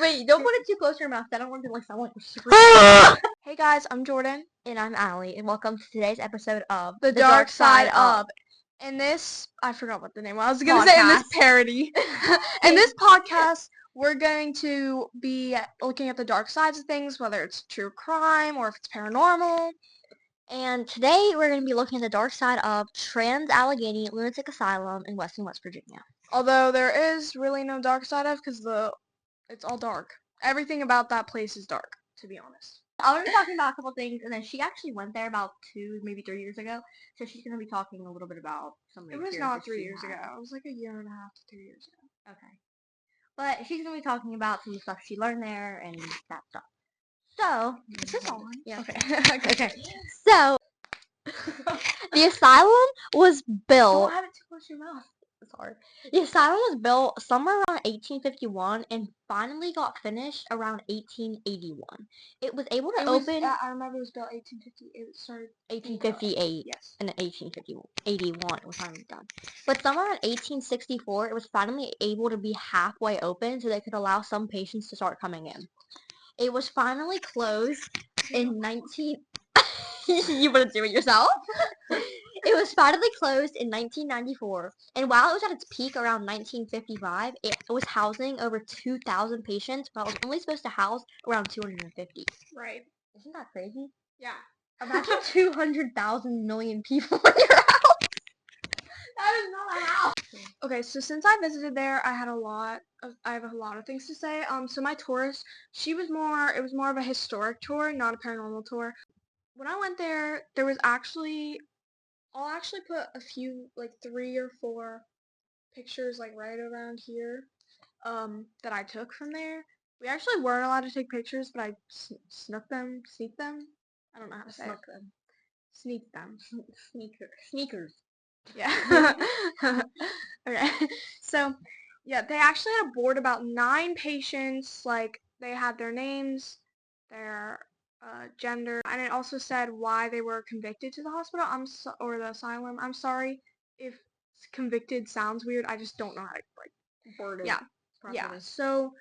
Wait, don't put it too close to your mouth. I don't want to sound like super. Hey guys, I'm Jordan. And I'm Allie, and welcome to today's episode of The Dark Side Up. In this, I forgot what the name was. I was going to say in this parody. In this podcast, we're going to be looking at the dark sides of things, whether it's true crime or if it's paranormal. And today we're going to be looking at the dark side of Trans-Allegheny Lunatic Asylum in West Virginia. Although there is really no dark side of because it's all dark. Everything about that place is dark, to be honest. I was talking about a couple things, and then she actually went there about 2, maybe 3 years ago. So she's going to be talking a little bit about some of the experiences. It was not 3 years ago. It was like a year and a half to 2 years ago. Okay. But she's going to be talking about some of the stuff she learned there and that stuff. So, is this on? Yeah. Okay. Okay. So, the asylum was built. Don't have it too close to your mouth. Sorry. The asylum was built somewhere around 1851 and finally got finished around 1881. It was able to open. I remember it was built 1850. It started 1858. Yes. And then 1881 it was finally done. But somewhere around 1864, it was finally able to be halfway open so they could allow some patients to start coming in. It was finally closed in 19. You want to do it yourself? It was finally closed in 1994, and while it was at its peak around 1955, it was housing over 2,000 patients, while it was only supposed to house around 250. Right. Isn't that crazy? Yeah. Imagine 200,000 million people in your house. That is not a house. Okay, so since I visited there, I have a lot of things to say. So my tourist, it was more of a historic tour, not a paranormal tour. When I went there, I'll actually put a few, like 3 or 4 pictures, like right around here, that I took from there. We actually weren't allowed to take pictures, but I sneaked them. I don't know how to say it. Sneaked them. Sneakers. Yeah. Okay. So, yeah, they actually had a board about 9 patients. Like, they had their names, their gender, and it also said why they were convicted to the hospital. Or the asylum. I'm sorry if convicted sounds weird. I just don't know how to Word it. Yeah. Properly. Yeah. So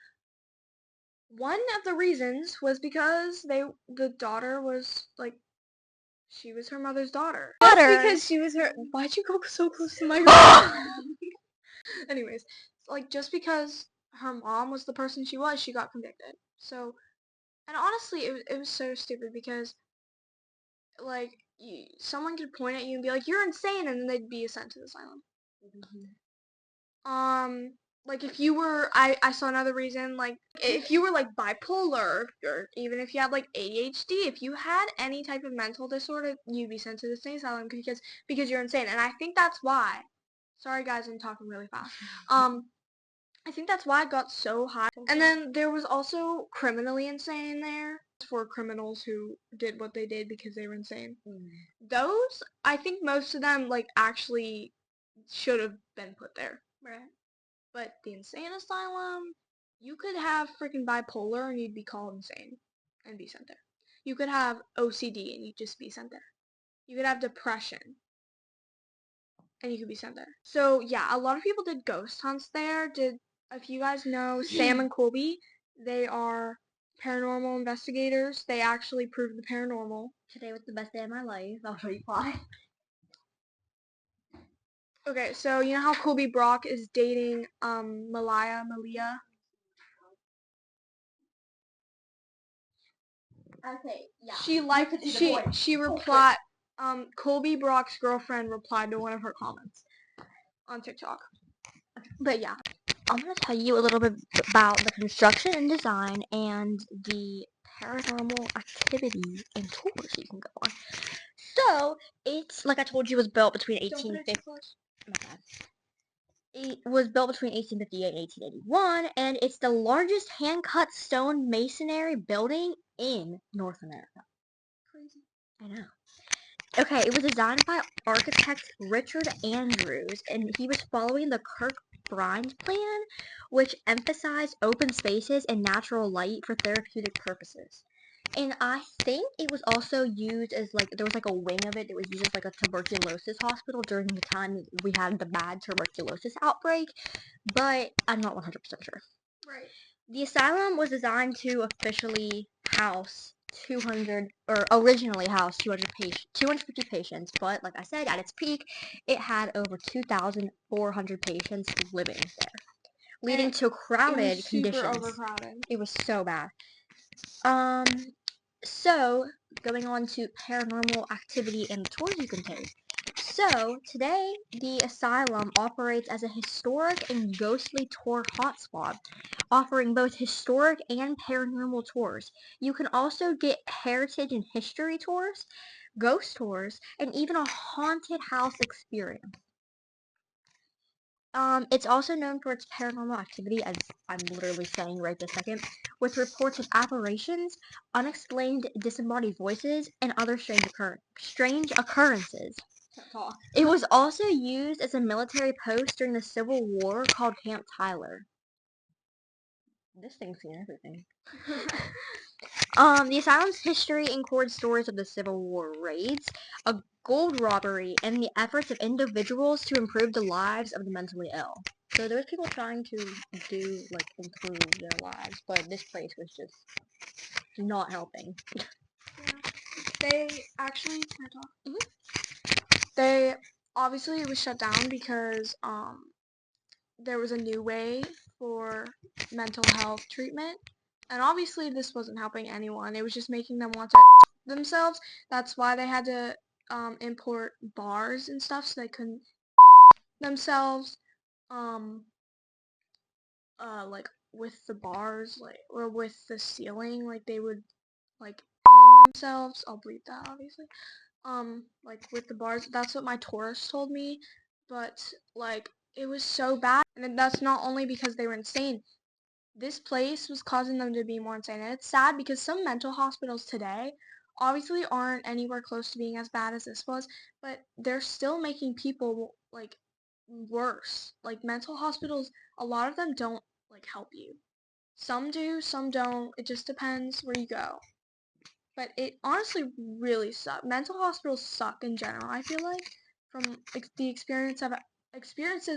one of the reasons was because the daughter was like, she was her mother's daughter. Daughter. Just because she was her. Why'd you go so close to my microphone? Anyways, like just because her mom was the person she was, she got convicted. So, and honestly, it was so stupid because like someone could point at you and be like, "You're insane," and then they'd be sent to the asylum. Like if you were, I saw another reason, like if you were like bipolar, or even if you had like ADHD, if you had any type of mental disorder, you'd be sent to the state asylum because you're insane. And I think that's why. Sorry guys, I'm talking really fast. I think that's why it got so high. And then there was also criminally insane there for criminals who did what they did because they were insane. Those, I think most of them like actually should have been put there. Right. But the insane asylum, you could have freaking bipolar and you'd be called insane and be sent there. You could have OCD and you'd just be sent there. You could have depression and you could be sent there. So yeah, a lot of people did ghost hunts there. If you guys know Sam and Colby, they are paranormal investigators. They actually prove the paranormal. Today was the best day of my life. I'll show you why. Okay, so you know how Colby Brock is dating Malia? Okay, yeah. She replied, Colby Brock's girlfriend replied to one of her comments on TikTok. But yeah. I'm going to tell you a little bit about the construction and design and the paranormal activities and tours you can go on. So, it's, like I told you, was built between 1850. It was built between 1858 and 1881, and it's the largest hand-cut stone masonry building in North America. Crazy. I know. Okay, it was designed by architect Richard Andrews, and he was following the Kirkbride plan, which emphasized open spaces and natural light for therapeutic purposes. And I think it was also used as, like, there was, like, a wing of it that was used as, like, a tuberculosis hospital during the time we had the bad tuberculosis outbreak, but I'm not 100% sure. Right. The asylum was designed to officially house 250 patients, but like I said, at its peak, it had over 2,400 patients living there, leading to It crowded was super conditions. overcrowded. It was so bad. So going on to paranormal activity and tours you can take. So today, the asylum operates as a historic and ghostly tour hotspot, offering both historic and paranormal tours. You can also get heritage and history tours, ghost tours, and even a haunted house experience. It's also known for its paranormal activity, as I'm literally saying right this second, with reports of apparitions, unexplained disembodied voices, and other strange occurrences. Talk. It was also used as a military post during the Civil War called Camp Tyler. This thing's seen everything. The asylum's history includes stories of the Civil War raids, a gold robbery, and the efforts of individuals to improve the lives of the mentally ill. So there was people trying to improve their lives, but this place was just not helping. Yeah. They actually, can I talk? Mhm. They obviously it was shut down because there was a new way for mental health treatment, and obviously this wasn't helping anyone. It was just making them want to themselves. That's why they had to import bars and stuff so they couldn't themselves. Um, like with the bars, like or with the ceiling, like they would like hang themselves. I'll bleep that obviously. Like with the bars, that's what my tourist told me, but like it was so bad, and then that's not only because they were insane. This place was causing them to be more insane, and it's sad because some mental hospitals today obviously aren't anywhere close to being as bad as this was, but they're still making people like worse. Like mental hospitals, a lot of them don't like help you. Some do, some don't. It just depends where you go. But it honestly really sucks. Mental hospitals suck in general, I feel like, from the experiences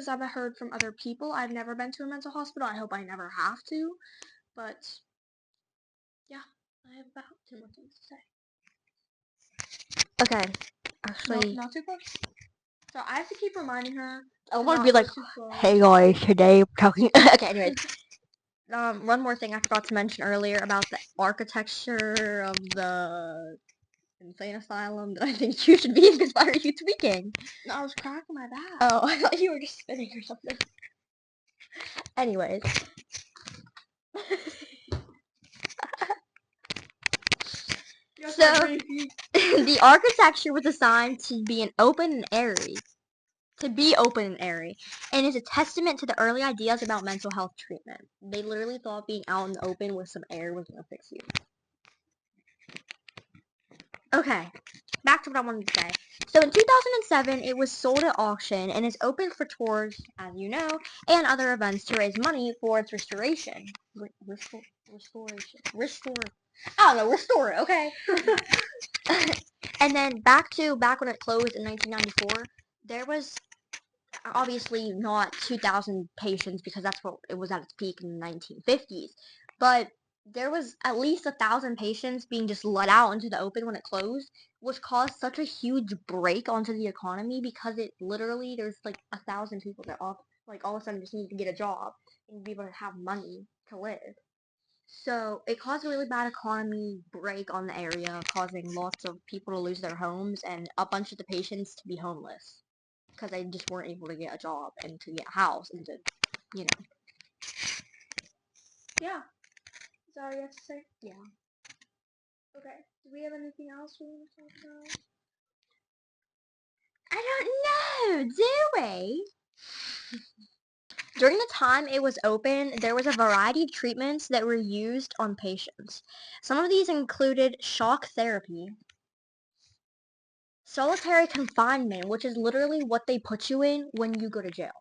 I've heard from other people. I've never been to a mental hospital. I hope I never have to. But yeah, I have about 2 more things to say. Okay, No, actually, not too close. So I have to keep reminding her I to want to not be go like, too close. hey guys, today we're talking. Okay, anyways. One more thing I forgot to mention earlier about the architecture of the insane asylum that I think you should be because why are you tweaking? No, I was cracking my back. Oh, I thought you were just spinning or something. Anyways. So, the architecture was designed to be open and airy. And is a testament to the early ideas about mental health treatment. They literally thought being out in the open with some air was gonna fix you. Okay, back to what I wanted to say. So in 2007, it was sold at auction and is open for tours, as you know, and other events to raise money for its restoration. I don't know, restore it, okay? And then back when it closed in 1994, there was obviously not 2,000 patients because that's what it was at its peak in the 1950s, but there was at least 1,000 patients being just let out into the open when it closed, which caused such a huge break onto the economy because it literally there's like 1,000 people that all of a sudden just need to get a job and be able to have money to live. So it caused a really bad economy break on the area, causing lots of people to lose their homes and a bunch of the patients to be homeless because they just weren't able to get a job and to get a house and to, you know. Yeah. Is that all you have to say? Yeah. Okay. Do we have anything else we want to talk about? I don't know, do we? During the time it was open, there was a variety of treatments that were used on patients. Some of these included shock therapy, solitary confinement, which is literally what they put you in when you go to jail,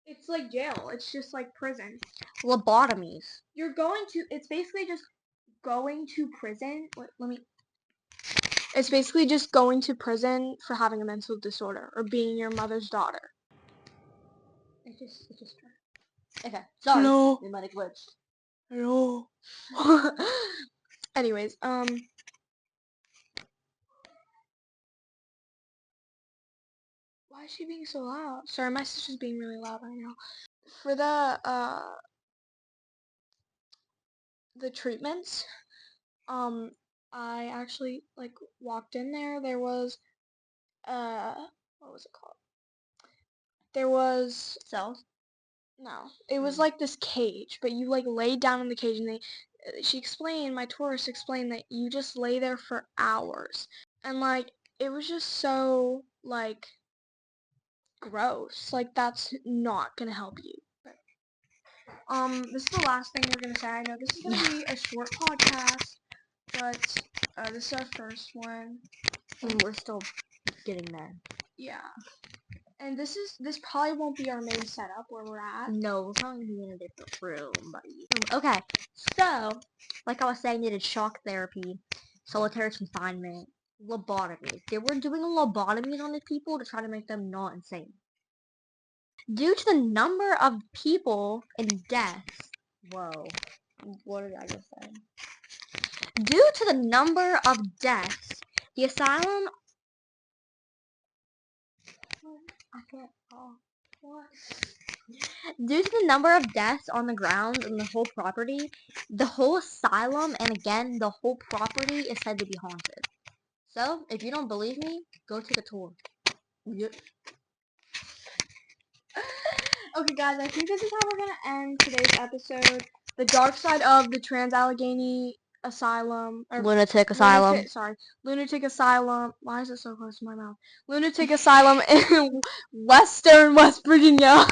It's like jail. It's just like prison. lobotomies, It's basically just going to prison. Let me. It's basically just going to prison for having a mental disorder or being your mother's daughter. It just Okay, sorry. Hello. We might have glitched. Hello. Anyways, why is she being so loud? Sorry, my sister's being really loud right now. For the treatments, I actually like walked in there. There was what was it called? There was Cells? no. It was like this cage, but you like lay down in the cage, and my tourist explained that you just lay there for hours, and like it was just so like gross. Like that's not gonna help you. This is the last thing we're gonna say. I know this is gonna be a short podcast, but this is our first one. And we're still getting there. Yeah. And this probably won't be our main setup where we're at. No, we're probably be in a different room, buddy. Okay, so, like I was saying, they did shock therapy, solitary confinement, lobotomies. They were doing lobotomies on these people to try to make them not insane. Due to the number of people and deaths, whoa, what did I just say? Due to the number of deaths, the asylum, I can't, oh, what? Due to the number of deaths on the ground and the whole property, the whole asylum and again the whole property is said to be haunted. So, if you don't believe me, go take a tour. Yep. Okay, guys, I think this is how we're gonna end today's episode. The dark side of the Trans-Allegheny Asylum, or Lunatic Asylum. Lunatic Asylum. Why is it so close to my mouth? Lunatic Asylum in Western West Virginia.